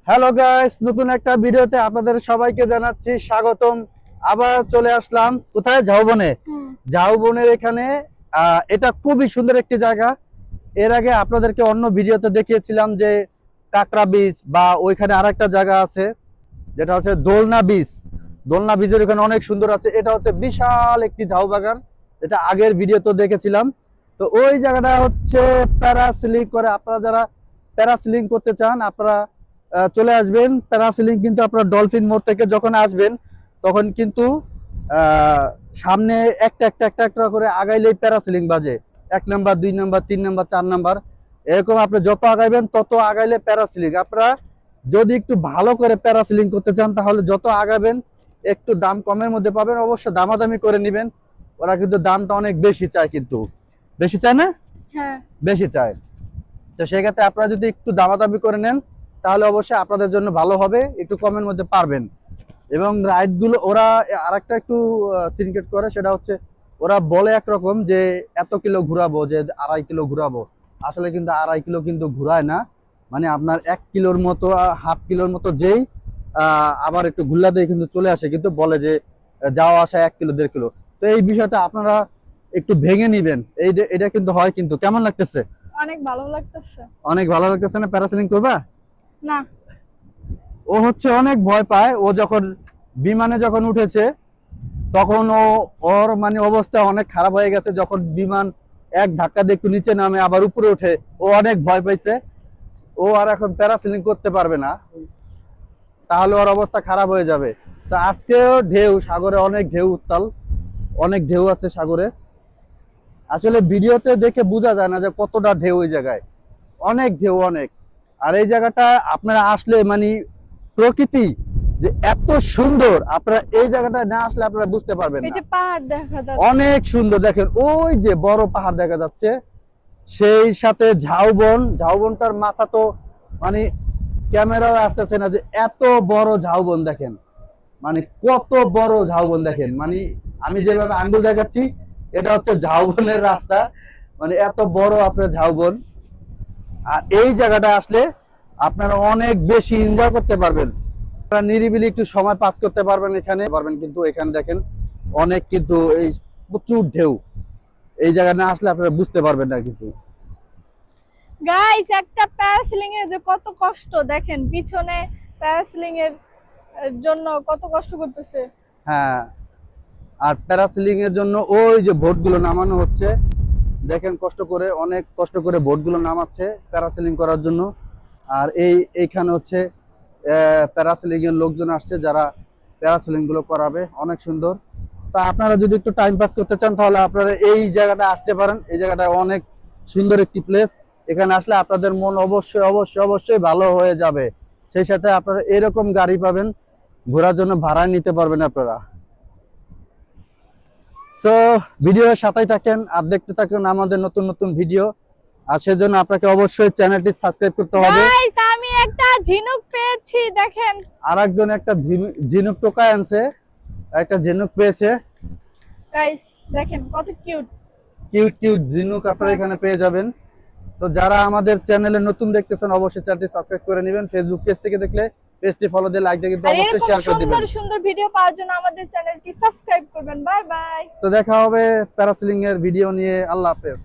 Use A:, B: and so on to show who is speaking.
A: Hello guys, নতুন একটা ভিডিওতে আপনাদের সবাইকে জানাচ্ছি স্বাগতম। আবার চলে আসলাম কোথায়? ঝাউবনে। ঝাউবনের এখানে এটা খুবই সুন্দর একটি জায়গা। এর আগে আপনাদেরকে অন্য ভিডিওতে দেখিয়েছিলাম যে কাকড়া বীচ বা ওইখানে আরেকটা জায়গা আছে যেটা হচ্ছে দোলনা বীচ। দোলনা বীচের ওখানে অনেক সুন্দর আছে। এটা হচ্ছে বিশাল একটি ঝাউ বাগান, যেটা আগের ভিডিওতে দেখেছিলাম। তো ওই জায়গাটা হচ্ছে প্যারাসিলিং করে। আপনারা যারা প্যারাসিলিং করতে চান আপনারা চলে আসবেন। প্যারাসিলিং কিন্তু আপনারা ডলফিন মোড় থেকে যখন আসবেন তখন কিন্তু সামনে একটা একটা একটা একটা করে আগাইলেই প্যারাসিলিং বাজে। 1 নাম্বার, 2 নাম্বার, 3 নাম্বার, 4 নাম্বার, এরকম আপনি যত আগাইবেন তত আগাইলে প্যারাসিলিং। আপনারা যদি একটু ভালো করে প্যারাসিলিং করতে চান তাহলে যত আগাবেন একটু দাম কমের মধ্যে পাবেন। অবশ্য দামাদামি করে নেবেন, ওরা কিন্তু দামটা অনেক বেশি চায়। কিন্তু বেশি চায় না? হ্যাঁ, বেশি চায়। তো সেক্ষেত্রে আপনারা যদি একটু দামাদামি করে নেন তাহলে অবশ্যই আপনাদের জন্য ভালো হবে, একটু কমের মধ্যে পারবেন। এবং রাইডগুলো ওরা আরেকটা একটু সিনক্রেট করে, সেটা হচ্ছে ওরা বলে একরকম যে এত কিলো ঘুরাবো, যে 2.5 কিলো ঘুরাবো। আসলে কিন্তু 2.5 কিলো কিন্তু ঘুরায় না, মানে আপনার 1 কিলোর মতো, হাফ কিলোর মতো যেই আবার একটু ঘুরলা দিয়ে কিন্তু চলে আসে, কিন্তু বলে যে যাওয়া আসা 1 কিলো 1.5 কিলো। তো এই বিষয়টা আপনারা একটু ভেঙে নিবেন। এটা কিন্তু হয়। কিন্তু কেমন লাগতেছে?
B: অনেক ভালো লাগতেছে।
A: অনেক ভালো লাগতেছে না? প্যারাসেলিং করবা
B: না?
A: ও হচ্ছে অনেক ভয় পায়। ও যখন বিমানে যখন উঠেছে তখন ওর মানে অবস্থা অনেক খারাপ হয়ে গেছে। যখন বিমান এক ধাক্কা দিয়ে একটু নিচে নামে আবার উপরে ওঠে, ও অনেক ভয় পাইছে। ও আর এখন প্যারাসিলিং করতে পারবে না, তাহলে ওর অবস্থা খারাপ হয়ে যাবে। তো আজকেও ঢেউ, সাগরে অনেক ঢেউ, উত্তাল অনেক ঢেউ আছে সাগরে। আসলে ভিডিওতে দেখে বোঝা যায় না যে কতটা ঢেউ ওই জায়গায়, অনেক ঢেউ অনেক। আর এই জায়গাটা আপনারা আসলে মানে প্রকৃতি যে এত সুন্দর, আপনারা এই জায়গাটা না আসলে আপনারা বুঝতে পারবেন
B: এই
A: না।
B: যে পাহাড় দেখা যাচ্ছে,
A: অনেক সুন্দর। দেখেন ওই যে বড় পাহাড় দেখা যাচ্ছে, সেই সাথে ঝাউবন। ঝাউবনটার মাথা তো মানে ক্যামেরাও আসতেছে না যে এত বড় ঝাউবন। দেখেন মানে কত বড় ঝাউবন দেখেন। মানে আমি যেভাবে আঙ্গুল দেখাচ্ছি এটা হচ্ছে ঝাউবনের রাস্তা, মানে এত বড় আপনার ঝাউবন। আর এই জায়গাটা আসলে আপনারা অনেক বেশি এনজয় করতে পারবেন, আপনারা নিরিবিলি একটু সময় পাস করতে পারবেন এখানে পারবেন। কিন্তু এখানে দেখেন অনেক কিন্তু এই প্রচুর ঢেউ। এই জায়গা না আসলে আপনারা বুঝতে পারবেন না। কিন্তু
B: গাইস একটা প্যারাসেলিং এর যে কত কষ্ট দেখেন, পিছনে প্যারাসেলিং এর জন্য কত কষ্ট করতেছে।
A: হ্যাঁ, আর প্যারাসিলিং এর জন্য ওই যে বোটগুলো নামানো হচ্ছে, দেখেন কষ্ট করে, অনেক কষ্ট করে বোটগুলো নামাচ্ছে প্যারাসিলিং করার জন্য। আর এইখানে হচ্ছে প্যারাসিলিং এর লোকজন আসছে যারা প্যারাসিলিং গুলো করাবে। অনেক সুন্দর। তা আপনারা যদি একটু টাইম পাস করতে চান তাহলে আপনারা এই জায়গাটা আসতে পারেন। এই জায়গাটা অনেক সুন্দর একটি প্লেস। এখানে আসলে আপনাদের মন অবশ্যই অবশ্যই অবশ্যই ভালো হয়ে যাবে। সেই সাথে আপনারা এরকম গাড়ি পাবেন, ঘোরার জন্য ভাড়া নিতে পারবেন আপনারা। সো ভিডিওর সাথেই থাকেন আর দেখতে থাকুন আমাদের নতুন নতুন ভিডিও। আর সেজন্য আপনাকে অবশ্যই চ্যানেলটি সাবস্ক্রাইব করতে হবে।
B: গাইস আমি একটা ঝিনুক পেয়েছি দেখেন।
A: আর একজন একটা ঝিনুক টোকায় আনছে, একটা ঝিনুক পেয়েছে।
B: গাইস দেখেন কত কিউট
A: কিউট কিউট ঝিনুক আপনারা এখানে পেয়ে যাবেন। তো যারা আমাদের চ্যানেলে নতুন দেখতেছেন অবশ্যই চ্যানেলটি সাবস্ক্রাইব করে নেবেন। ফেসবুক পেজ থেকে দেখলে পেজটি ফলো দিয়ে লাইক দিয়ে কিন্তু
B: আর
A: অবশ্যই
B: এরকম
A: শেয়ার করে দিবেন।
B: সুন্দর সুন্দর ভিডিও পাওয়ার জন্য আমাদের চ্যানেলটি সাবস্ক্রাইব করবেন। Bye bye.
A: তো দেখা হবে প্যারাসিলিং এর ভিডিও নিয়ে। আল্লাহ হাফেজ।